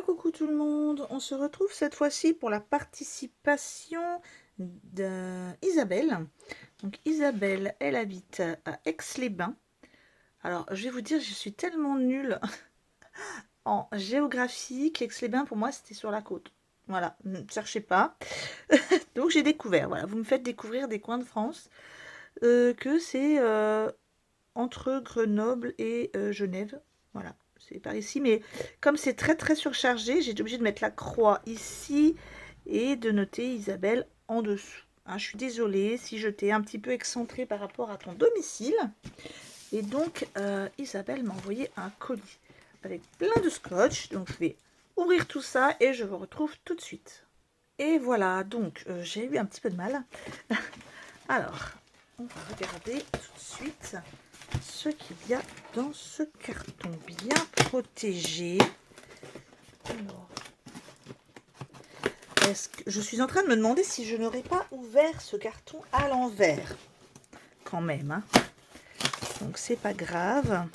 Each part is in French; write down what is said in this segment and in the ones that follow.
Coucou tout le monde, on se retrouve cette fois-ci pour la participation d'Isabelle. Donc Isabelle, elle habite à Aix-les-Bains. Alors je vais vous dire, je suis tellement nulle en géographie qu'Aix-les-Bains pour moi c'était sur la côte. Voilà, ne cherchez pas. Donc j'ai découvert, voilà, vous me faites découvrir des coins de France, que c'est entre Grenoble et Genève. Voilà, c'est par ici. Mais comme c'est très surchargé, j'ai été obligée de mettre la croix ici et de noter Isabelle en dessous. Hein, je suis désolée si je t'ai un petit peu excentré par rapport à ton domicile. Et donc, Isabelle m'a envoyé un colis avec plein de scotch. Donc, je vais ouvrir tout ça et je vous retrouve tout de suite. Et voilà, donc j'ai eu un petit peu de mal. Alors, on va regarder tout de suite ce qu'il y a dans ce carton bien protégé. Alors, je suis en train de me demander si je n'aurais pas ouvert ce carton à l'envers quand même, hein. Donc c'est pas grave.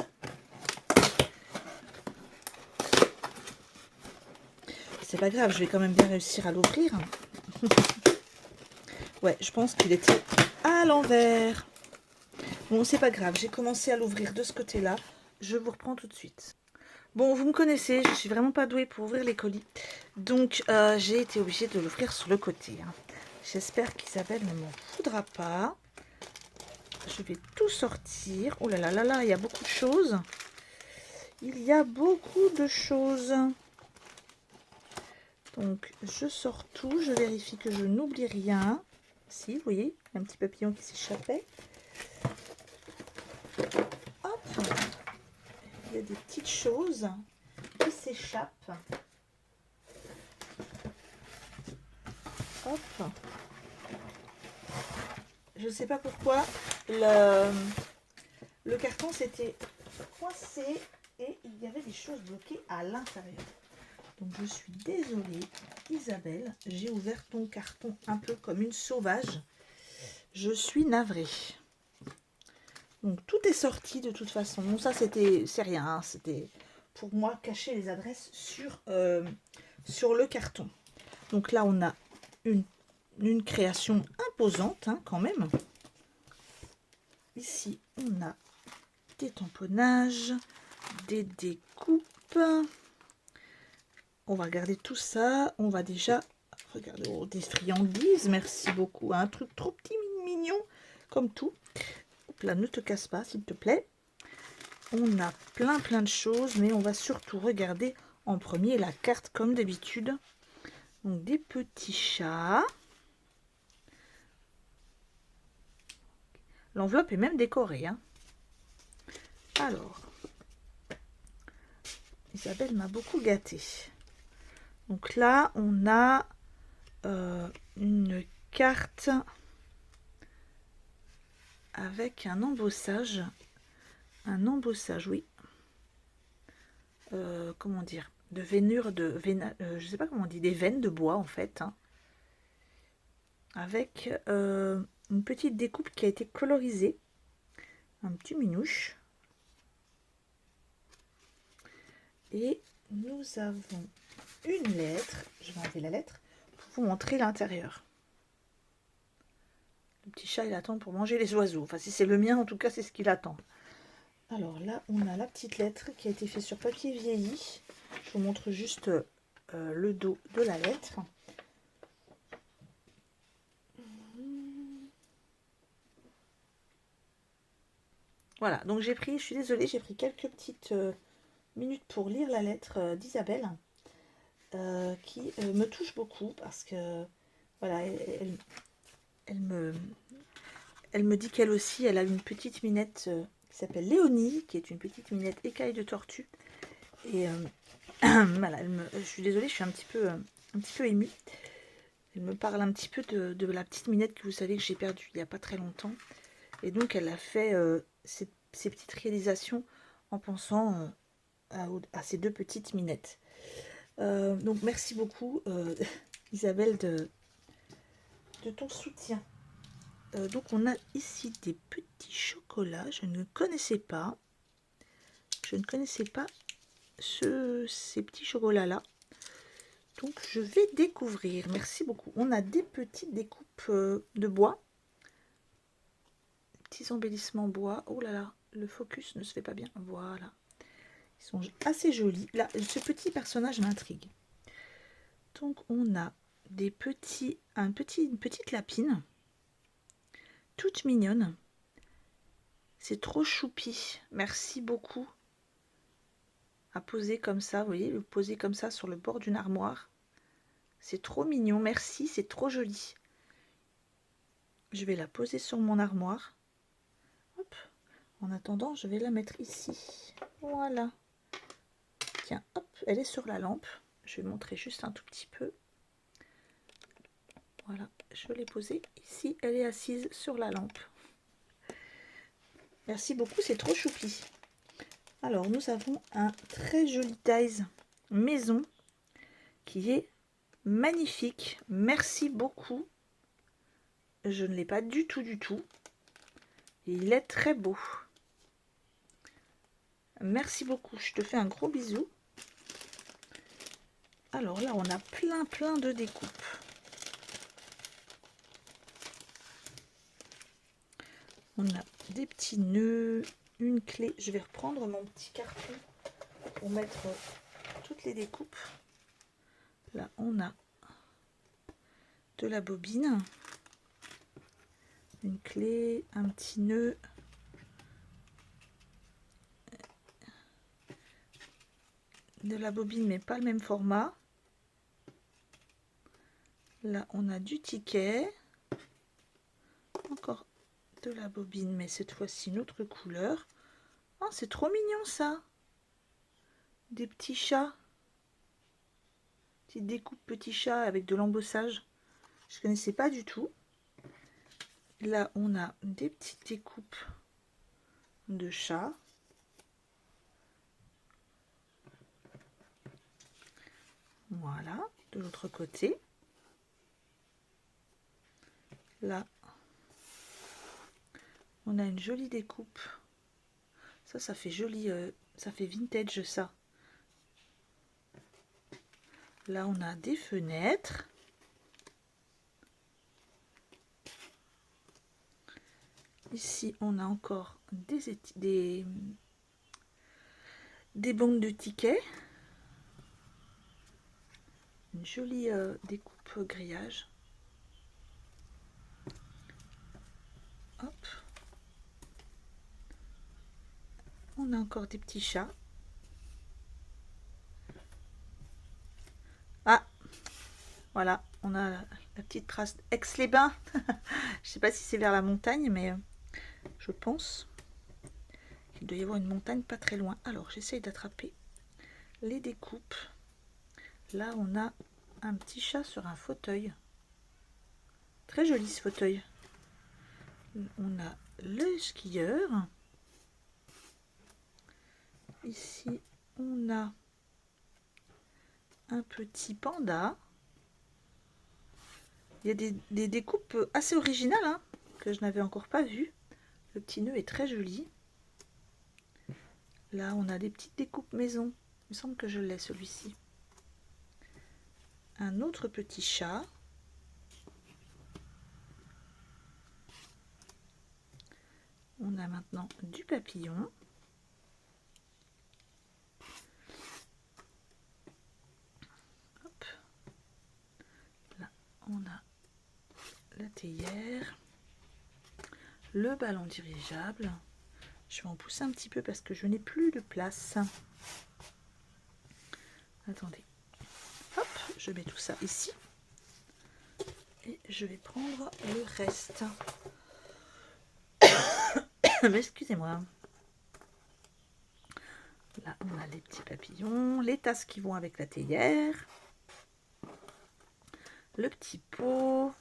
C'est pas grave, je vais quand même bien réussir à l'ouvrir. Ouais, je pense qu'il était à l'envers. Bon, c'est pas grave, j'ai commencé à l'ouvrir de ce côté-là. Je vous reprends tout de suite. Bon, vous me connaissez, je suis vraiment pas douée pour ouvrir les colis. Donc, j'ai été obligée de l'ouvrir sur le côté, hein. J'espère qu'Isabelle ne m'en voudra pas. Je vais tout sortir. Oh là là là là, il y a beaucoup de choses. Il y a beaucoup de choses. Donc, je sors tout. Je vérifie que je n'oublie rien. Si, vous voyez, il y a un petit papillon qui s'échappait. Hop. Il y a des petites choses qui s'échappent. Hop. Je ne sais pas pourquoi le carton s'était coincé et il y avait des choses bloquées à l'intérieur. Donc je suis désolée Isabelle, j'ai ouvert ton carton un peu comme une sauvage. Je suis navrée. Donc tout est sorti de toute façon. Bon, ça c'est rien, hein. C'était pour moi cacher les adresses sur le carton. Donc là on a une création imposante, hein, quand même. Ici on a des tamponnages, des découpes. On va regarder tout ça. On va déjà regarder, oh, des friandises. Merci beaucoup. Un truc trop petit, mignon, comme tout. Hop là, ne te casse pas, s'il te plaît. On a plein de choses, mais on va surtout regarder en premier la carte, comme d'habitude. Donc, des petits chats. L'enveloppe est même décorée, hein. Alors, Isabelle m'a beaucoup gâtée. Donc là, on a une carte avec un embossage. Un embossage, oui. Comment dire, de veinure de je sais pas comment on dit, des veines de bois en fait, hein, avec une petite découpe qui a été colorisée, un petit minouche. Et nous avons une lettre. Je vais enlever la lettre pour vous montrer l'intérieur. Le petit chat il attend pour manger les oiseaux. Enfin si c'est le mien en tout cas c'est ce qu'il attend. Alors là on a la petite lettre qui a été faite sur papier vieilli. Je vous montre juste le dos de la lettre. Voilà, donc j'ai pris, je suis désolée, j'ai pris quelques petites minutes pour lire la lettre d'Isabelle, qui me touche beaucoup parce que, voilà, elle me dit qu'elle aussi, elle a une petite minette qui s'appelle Léonie, qui est une petite minette écaille de tortue. Et voilà, je suis désolée, je suis un petit peu émue. Elle me parle un petit peu de la petite minette que vous savez que j'ai perdue il n'y a pas très longtemps. Et donc elle a fait ces petites réalisations en pensant à ces deux petites minettes. Donc merci beaucoup Isabelle de ton soutien. Donc on a ici des petits chocolats. Je ne connaissais pas ces petits chocolats là. Donc je vais découvrir. Merci beaucoup. On a des petites découpes de bois. Petits embellissements bois. Oh là là, le focus ne se fait pas bien. Voilà. Ils sont assez jolis. Là, ce petit personnage m'intrigue. Donc on a des une petite lapine. Toute mignonne. C'est trop choupi. Merci beaucoup. À poser comme ça, vous voyez, le poser comme ça sur le bord d'une armoire. C'est trop mignon. Merci, c'est trop joli. Je vais la poser sur mon armoire. Hop. En attendant, je vais la mettre ici. Voilà. Tiens, hop, elle est sur la lampe. Je vais montrer juste un tout petit peu. Voilà, je l'ai posée ici. Elle est assise sur la lampe. Merci beaucoup, c'est trop choupi. Alors, nous avons un très joli dies maison qui est magnifique. Merci beaucoup. Je ne l'ai pas du tout, du tout. Il est très beau. Merci beaucoup. Je te fais un gros bisou. Alors là, on a plein de découpes. On a des petits nœuds, une clé. Je vais reprendre mon petit carton pour mettre toutes les découpes. Là, on a de la bobine, une clé, un petit nœud, de la bobine mais pas le même format. Là, on a du ticket, encore de la bobine mais cette fois-ci une autre couleur. Oh, c'est trop mignon ça! Des petits chats, petite découpe petits chats avec de l'embossage. Je connaissais pas du tout. Là, on a des petites découpes de chats. Voilà, de l'autre côté. Là, on a une jolie découpe. Ça fait joli, ça fait vintage ça. Là, on a des fenêtres. Ici, on a encore des bandes de tickets. Une jolie découpe grillage. Hop. On a encore des petits chats. Ah, voilà, on a la petite trace Aix-les-Bains. Je sais pas si c'est vers la montagne, mais je pense qu'il doit y avoir une montagne pas très loin. Alors, j'essaye d'attraper les découpes. Là, on a un petit chat sur un fauteuil. Très joli ce fauteuil. On a le skieur. Ici, on a un petit panda. Il y a des découpes assez originales hein, que je n'avais encore pas vues. Le petit nœud est très joli. Là, on a des petites découpes maison. Il me semble que je l'ai celui-ci. Un autre petit chat. On a maintenant du papillon. Hop. Là, on a la théière. Le ballon dirigeable. Je vais en pousser un petit peu parce que je n'ai plus de place. Attendez. Hop, je mets tout ça ici. Et je vais prendre le reste. Mais excusez-moi. Là, on a les petits papillons, les tasses qui vont avec la théière, le petit pot.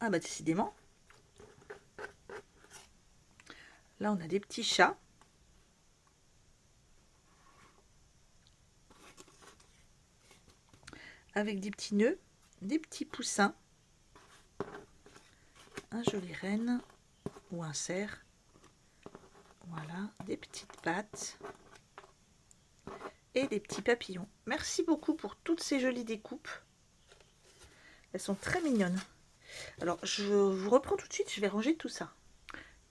Ah bah décidément. Là, on a des petits chats. Avec des petits nœuds, des petits poussins, un joli renne ou un cerf. Voilà, des petites pattes. et des petits papillons. Merci beaucoup pour toutes ces jolies découpes. Elles sont très mignonnes. Alors, je vous reprends tout de suite, je vais ranger tout ça.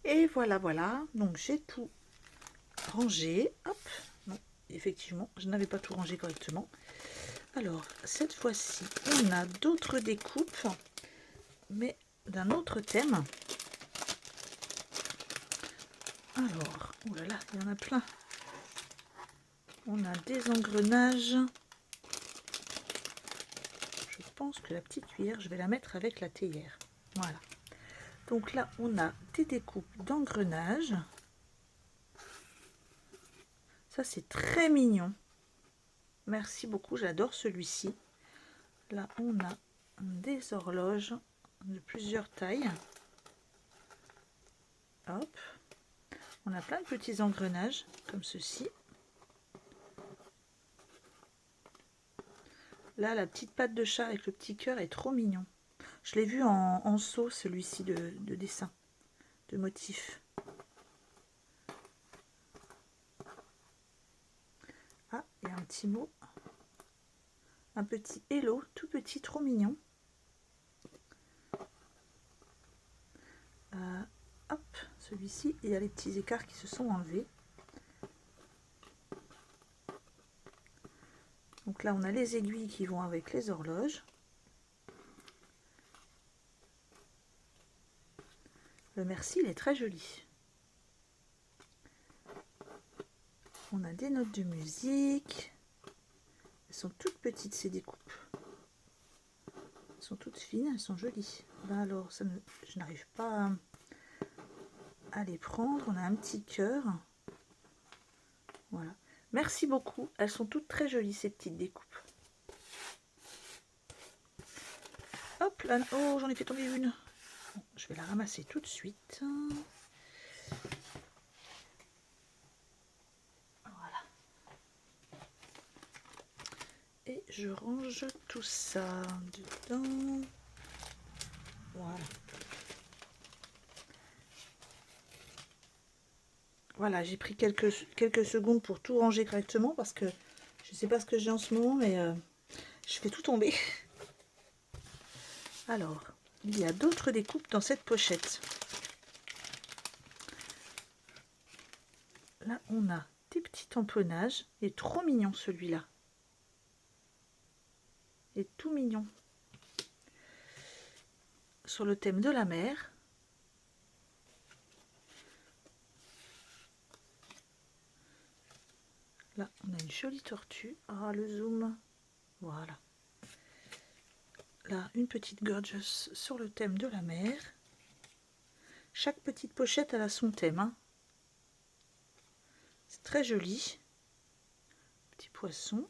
Et voilà, voilà. Donc, j'ai tout rangé. Hop. Non, effectivement, je n'avais pas tout rangé correctement. Alors, cette fois-ci, on a d'autres découpes, mais d'un autre thème. Alors, oh là là, il y en a plein. On a des engrenages. Je pense que la petite cuillère, je vais la mettre avec la théière. Voilà. Donc là, on a des découpes d'engrenages. Ça, c'est très mignon. Merci beaucoup, j'adore celui-ci. Là, on a des horloges de plusieurs tailles. Hop. On a plein de petits engrenages, comme ceci. Là, la petite patte de chat avec le petit cœur est trop mignon. Je l'ai vu en seau, celui-ci de dessin, de motif. Ah, et un petit mot. Un petit hello, tout petit, trop mignon. Hop, celui-ci, il y a les petits écarts qui se sont enlevés. Donc là, on a les aiguilles qui vont avec les horloges. Le merci, il est très joli. On a des notes de musique. Elles sont toutes petites, ces découpes. Elles sont toutes fines, elles sont jolies. Ben alors, je n'arrive pas à les prendre. On a un petit cœur. Voilà. Merci beaucoup. Elles sont toutes très jolies, ces petites découpes. Hop là. Oh, j'en ai fait tomber une. Bon, je vais la ramasser tout de suite. Voilà. Et je range tout ça dedans. Voilà. Voilà, j'ai pris quelques secondes pour tout ranger correctement parce que je ne sais pas ce que j'ai en ce moment, mais je fais tout tomber. Alors, il y a d'autres découpes dans cette pochette. Là, on a des petits tamponnages. Il est trop mignon celui-là. Il est tout mignon. Sur le thème de la mer. Là, on a une jolie tortue. Ah, le zoom. Voilà. Là, une petite gorgeous sur le thème de la mer. Chaque petite pochette, elle a son thème. Hein. C'est très joli. Petit poisson.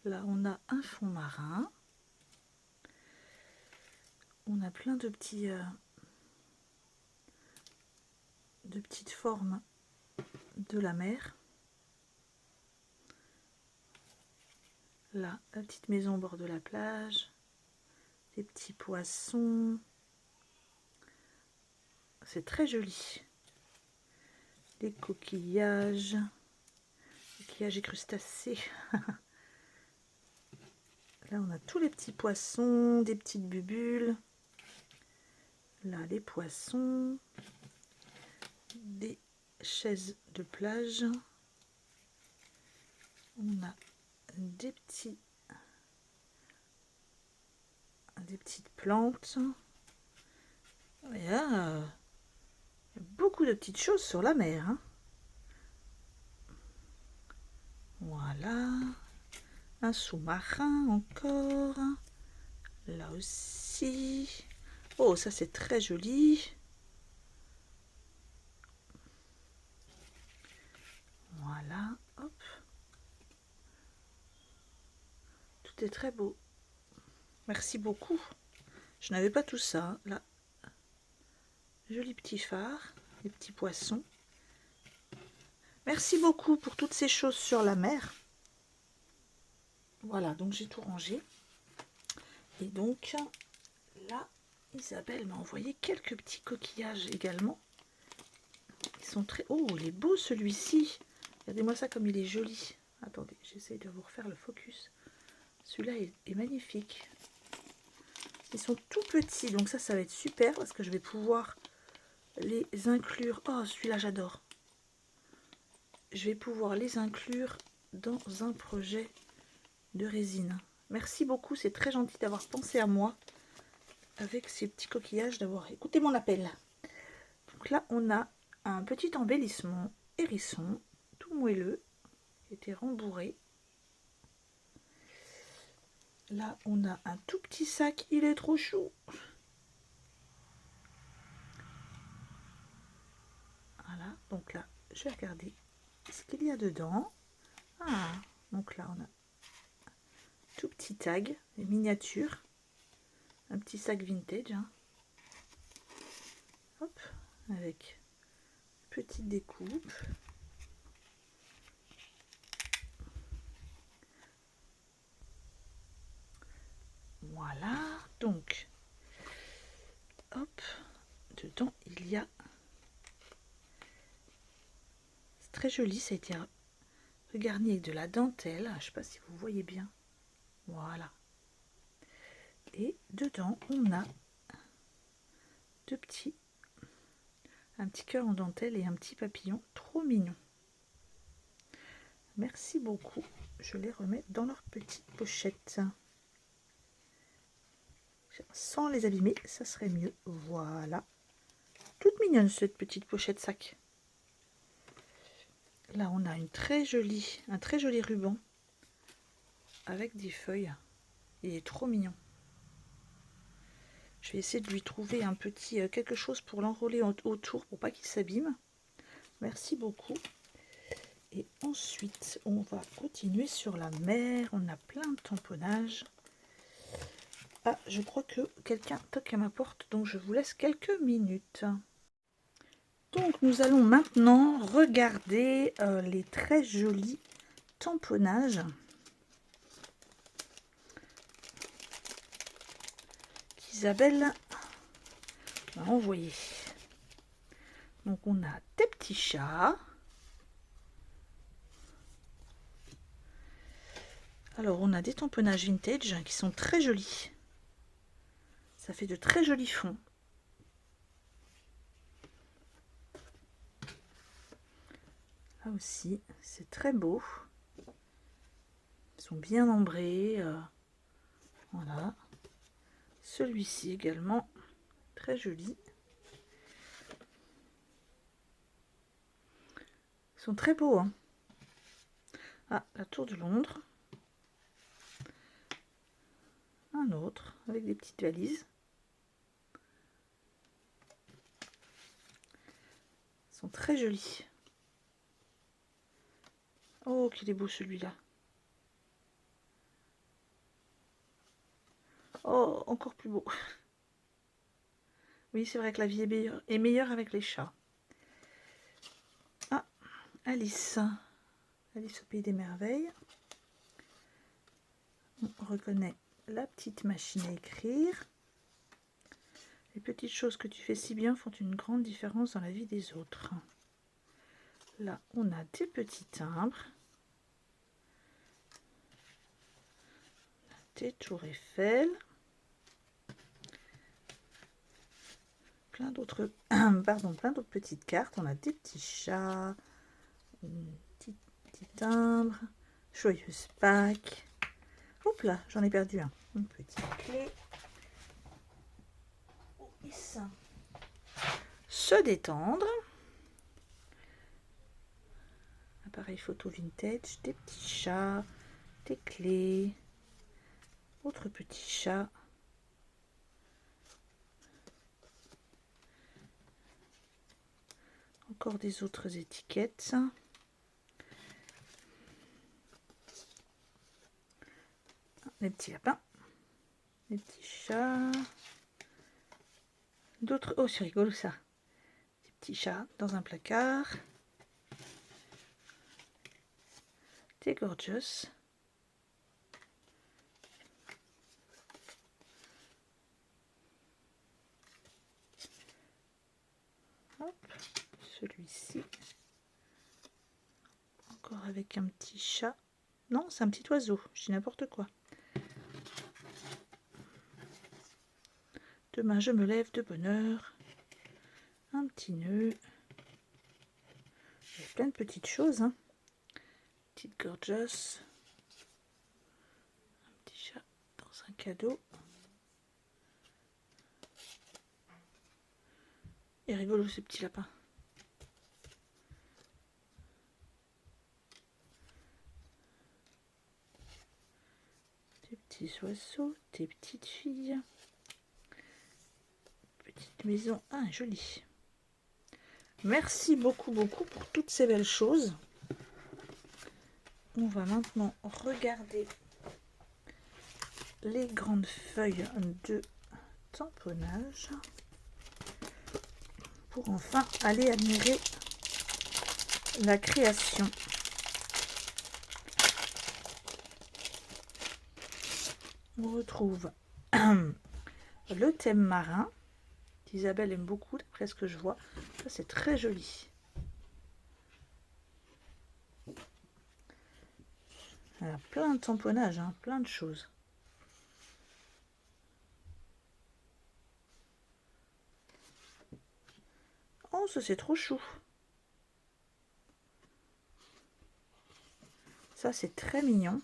Là, on a un fond marin. On a plein de petits... de petites formes de la mer. Là, la petite maison au bord de la plage, des petits poissons. C'est très joli. Des coquillages et crustacés. Là, on a tous les petits poissons, des petites bubules. Là, les poissons, des chaises de plage. On a des petites plantes. Il y a beaucoup de petites choses sur la mer. Hein. Voilà. Un sous-marin encore. Là aussi. Oh, ça c'est très joli. Voilà. Hop. Tout est très beau. Merci beaucoup. Je n'avais pas tout ça. Là. Joli petit phare. Les petits poissons. Merci beaucoup pour toutes ces choses sur la mer. Voilà, donc j'ai tout rangé. Et donc, là, Isabelle m'a envoyé quelques petits coquillages également. Ils sont très... Oh, il est beau celui-ci. Regardez-moi ça comme il est joli. Attendez, j'essaie de vous refaire le focus. Celui-là est magnifique. Ils sont tout petits, donc ça va être super parce que je vais pouvoir les inclure. Oh, celui-là, j'adore. Je vais pouvoir les inclure dans un projet de résine. Merci beaucoup, c'est très gentil d'avoir pensé à moi avec ces petits coquillages, d'avoir écouté mon appel. Donc là, on a un petit embellissement hérisson, tout moelleux, qui était rembourré. Là, on a un tout petit sac, il est trop chou. Voilà, donc là, je vais regarder ce qu'il y a dedans. Ah, donc là, on a un tout petit tag, des miniatures. Un petit sac vintage. Hein. Hop, avec petite découpe. Voilà, donc, hop, dedans, il y a... C'est très joli, ça a été regarni avec de la dentelle. Je ne sais pas si vous voyez bien. Voilà. Et dedans, on a un petit cœur en dentelle et un petit papillon trop mignon. Merci beaucoup. Je les remets dans leur petite pochette. Sans les abîmer, ça serait mieux. Voilà. Toute mignonne cette petite pochette sac. Là, on a un très joli ruban avec des feuilles. Il est trop mignon. Je vais essayer de lui trouver un petit quelque chose pour l'enrouler autour pour pas qu'il s'abîme. Merci beaucoup. Et ensuite, on va continuer sur la mer. On a plein de tamponnages. Ah, je crois que quelqu'un toque à ma porte, donc je vous laisse quelques minutes. Donc, nous allons maintenant regarder les très jolis tamponnages qu'Isabelle m'a envoyé. Donc, on a des petits chats. Alors, on a des tamponnages vintage qui sont très jolis. Ça fait de très jolis fonds. Là aussi, c'est très beau. Ils sont bien ambrés. Voilà. Celui-ci également, très joli. Ils sont très beaux. Hein. Ah, la tour de Londres. Un autre, avec des petites valises. Ils sont très jolis. Oh, qu'il est beau celui-là. Oh, encore plus beau. Oui, c'est vrai que la vie est meilleure avec les chats. Ah, Alice. Alice au pays des merveilles. On reconnaît la petite machine à écrire. Les petites choses que tu fais si bien font une grande différence dans la vie des autres. Là, on a des petits timbres. Des tours Eiffel. Plein d'autres petites cartes. On a des petits chats, petit timbre, joyeuse Pâques. Hop là, j'en ai perdu un. Une petite clé. Oh, et ça. Se détendre. Appareil photo vintage, des petits chats, des clés, autre petit chat. Encore des autres étiquettes. Les petits lapins, les petits chats, d'autres. Oh, c'est rigolo ça. Des petits chats dans un placard. Des gorgeous. Hop, celui-ci. Encore avec un petit chat. Non, c'est un petit oiseau. Je dis n'importe quoi. Demain, je me lève de bonne heure. Un petit nœud. Il y a plein de petites choses. Hein. Petite gorgeous. Un petit chat dans un cadeau. Il est rigolo ce petit lapin. Des petits oiseaux, des petites filles. Petite maison. Ah, jolie. Merci beaucoup pour toutes ces belles choses. On va maintenant regarder les grandes feuilles de tamponnage pour enfin aller admirer la création. On retrouve le thème marin qu'Isabelle aime beaucoup d'après ce que je vois. Ça c'est très joli. Il y a plein de tamponnages, hein, plein de choses. Oh, ça c'est trop chou. Ça c'est très mignon.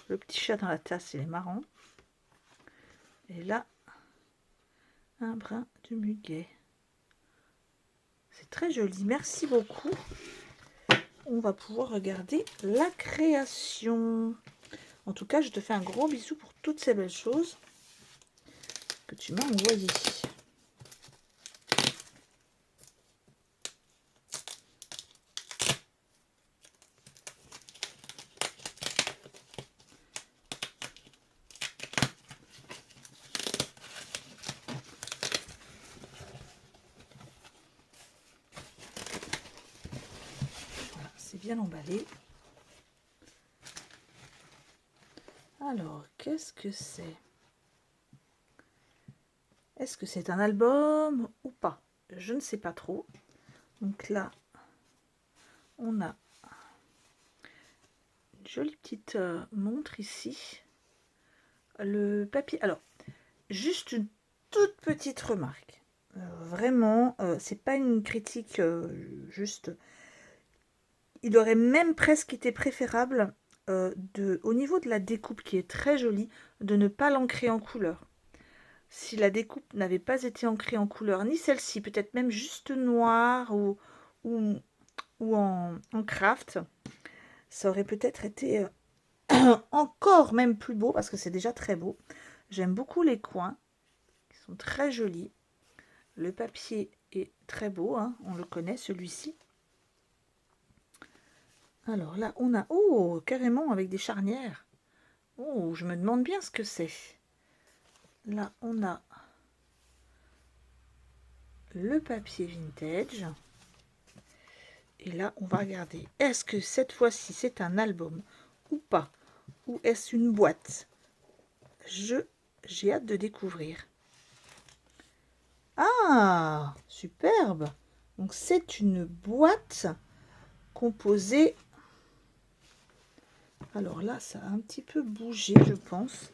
Le petit chat dans la tasse, il est marrant. Et là, un brin de muguet. C'est très joli. Merci beaucoup. On va pouvoir regarder la création. En tout cas, je te fais un gros bisou pour toutes ces belles choses que tu m'as envoyées. Voilà, c'est bien emballé. Alors, qu'est-ce que c'est? Est-ce que c'est un album ou pas? Je ne sais pas trop. Donc là, on a une jolie petite montre ici. Le papier. Alors, juste une toute petite remarque. Vraiment, c'est pas une critique juste. Il aurait même presque été préférable au niveau de la découpe qui est très jolie, de ne pas l'ancrer en couleur. Si la découpe n'avait pas été ancrée en couleur, ni celle-ci, peut-être même juste noire ou en craft, ça aurait peut-être été encore même plus beau parce que c'est déjà très beau. J'aime beaucoup les coins qui sont très jolis. Le papier est très beau, hein, on le connaît celui-ci. Alors là, on a... Oh, carrément avec des charnières. Oh, je me demande bien ce que c'est. Là, on a le papier vintage. Et là, on va regarder. Est-ce que cette fois-ci, c'est un album ou pas? Ou est-ce une boîte? J'ai hâte de découvrir. Ah, superbe! Donc, c'est une boîte composée... Alors là, ça a un petit peu bougé, je pense.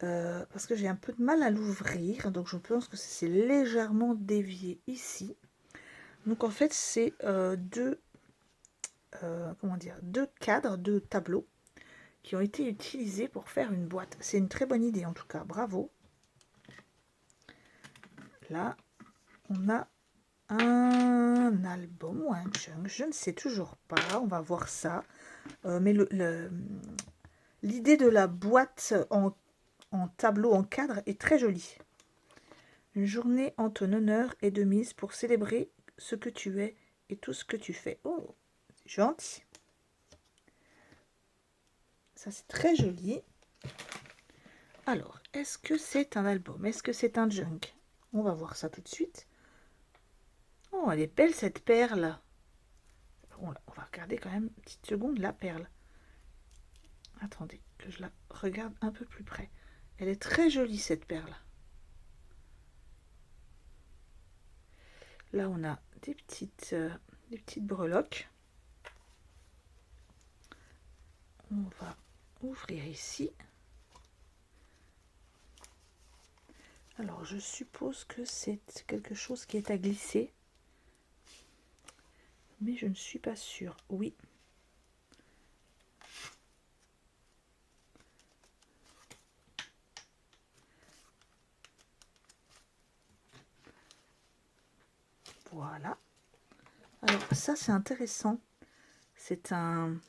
Parce que j'ai un peu de mal à l'ouvrir. Donc, je pense que c'est légèrement dévié ici. Donc, en fait, c'est deux cadres, deux tableaux qui ont été utilisés pour faire une boîte. C'est une très bonne idée, en tout cas. Bravo. Là, on a un album ou un junk. Je ne sais toujours pas. On va voir ça. Mais l'idée de la boîte en tableau, en cadre, est très jolie. Une journée en ton honneur est de mise pour célébrer ce que tu es et tout ce que tu fais. Oh, c'est gentil. Ça, c'est très joli. Alors, est-ce que c'est un album? Est-ce que c'est un junk? On va voir ça tout de suite. Oh, elle est belle cette perle. On va regarder quand même une petite seconde la perle. Attendez, que je la regarde un peu plus près. Elle est très jolie cette perle. Là, on a des petites breloques. On va ouvrir ici. Alors je suppose que c'est quelque chose qui est à glisser, mais je ne suis pas sûre. Oui. Voilà. Alors ça c'est intéressant. C'est un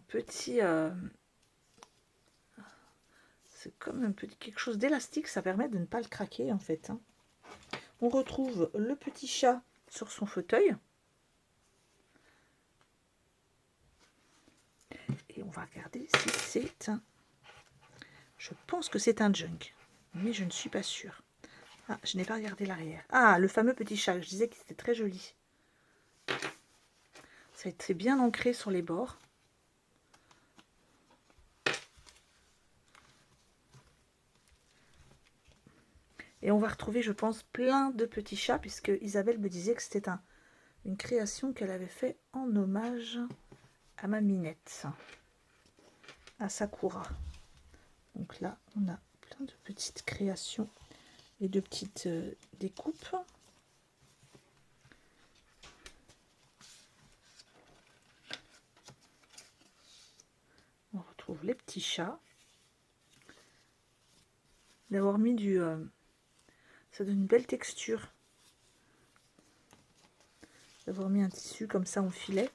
petit... c'est comme un petit quelque chose d'élastique. Ça permet de ne pas le craquer en fait. Hein. On retrouve le petit chat sur son fauteuil. Et on va regarder si c'est un... Je pense que c'est un junk, mais je ne suis pas sûre. Ah, je n'ai pas regardé l'arrière. Ah, le fameux petit chat. Je disais qu'il était très joli. Ça a été bien ancré sur les bords. Et on va retrouver, je pense, plein de petits chats, puisque Isabelle me disait que c'était une création qu'elle avait fait en hommage à ma Minette, à Sakura. Donc là, on a plein de petites créations et de petites découpes. On retrouve les petits chats. D'avoir mis du... ça donne une belle texture. D'avoir mis un tissu comme ça en filet.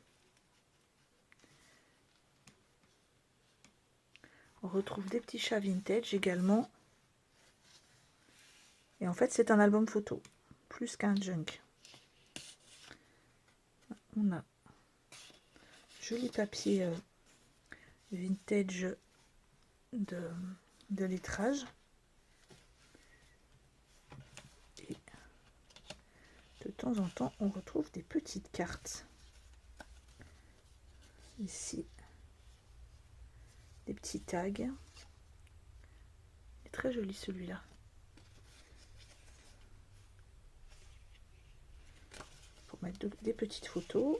On retrouve des petits chats vintage également. Et en fait, c'est un album photo, plus qu'un junk. On a joli papier vintage de lettrage. Et de temps en temps, on retrouve des petites cartes. Ici, des petits tags. Il est très joli celui-là. Pour mettre des petites photos.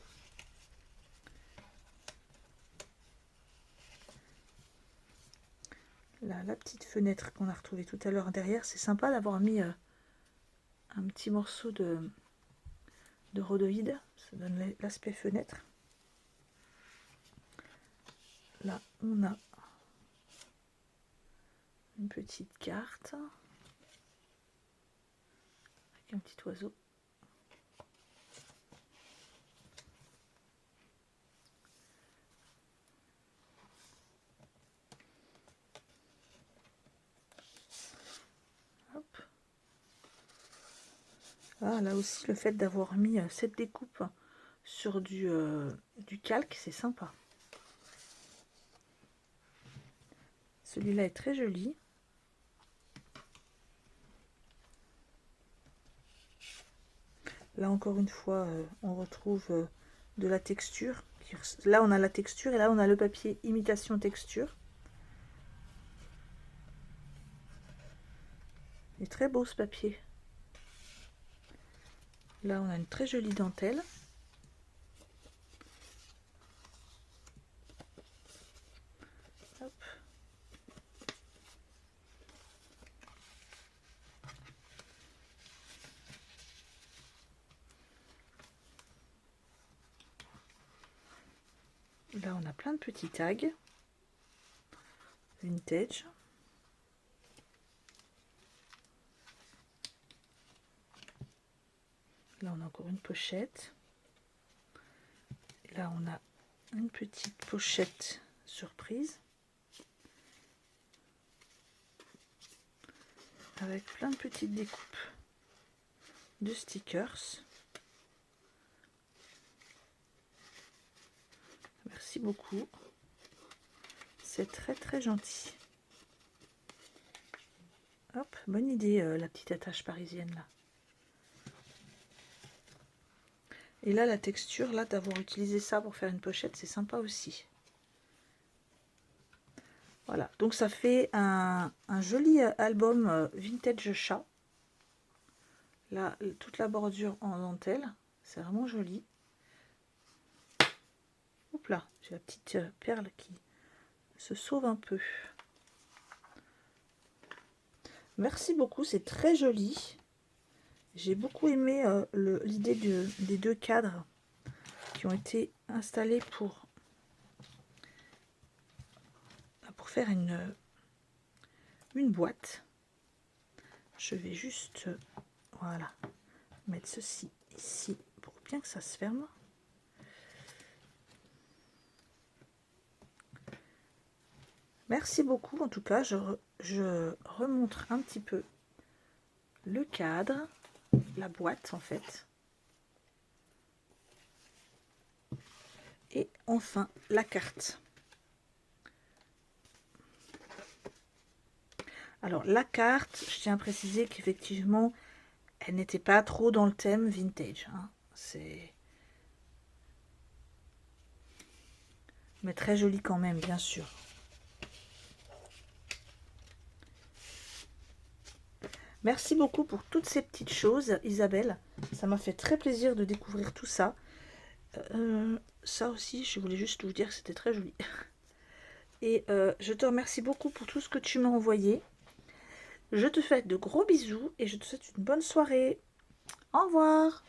Là, la petite fenêtre qu'on a retrouvée tout à l'heure derrière, c'est sympa d'avoir mis un petit morceau de rhodoïde. Ça donne l'aspect fenêtre. Là, on a une petite carte avec un petit oiseau. Hop. Ah, là aussi, le fait d'avoir mis cette découpe sur du calque, c'est sympa. Celui-là est très joli. Là, encore une fois, on retrouve de la texture. Là, on a la texture et là, on a le papier imitation texture. Il est très beau ce papier. Là, on a une très jolie dentelle. Hop. Là, on a plein de petits tags. Vintage. Là, on a encore une pochette. Et là, on a une petite pochette surprise. Avec plein de petites découpes de stickers. Merci beaucoup. C'est très très gentil. Hop, bonne idée la petite attache parisienne là. Et là la texture là d'avoir utilisé ça pour faire une pochette, c'est sympa aussi. Voilà, donc ça fait un joli album vintage chat. là, toute la bordure en dentelle. C'est vraiment joli. Oups là, j'ai la petite perle qui se sauve un peu. Merci beaucoup, c'est très joli. J'ai beaucoup aimé l'idée des deux cadres qui ont été installés pour faire une boîte. Je vais juste, voilà, mettre ceci ici pour bien que ça se ferme. Merci beaucoup. En tout cas, je remontre un petit peu le cadre, la boîte en fait. Et enfin, la carte. Alors, la carte, je tiens à préciser qu'effectivement, elle n'était pas trop dans le thème vintage. Hein. Mais très jolie quand même, bien sûr. Merci beaucoup pour toutes ces petites choses, Isabelle. Ça m'a fait très plaisir de découvrir tout ça. Ça aussi, je voulais juste vous dire que c'était très joli. Et je te remercie beaucoup pour tout ce que tu m'as envoyé. Je te fais de gros bisous et je te souhaite une bonne soirée. Au revoir.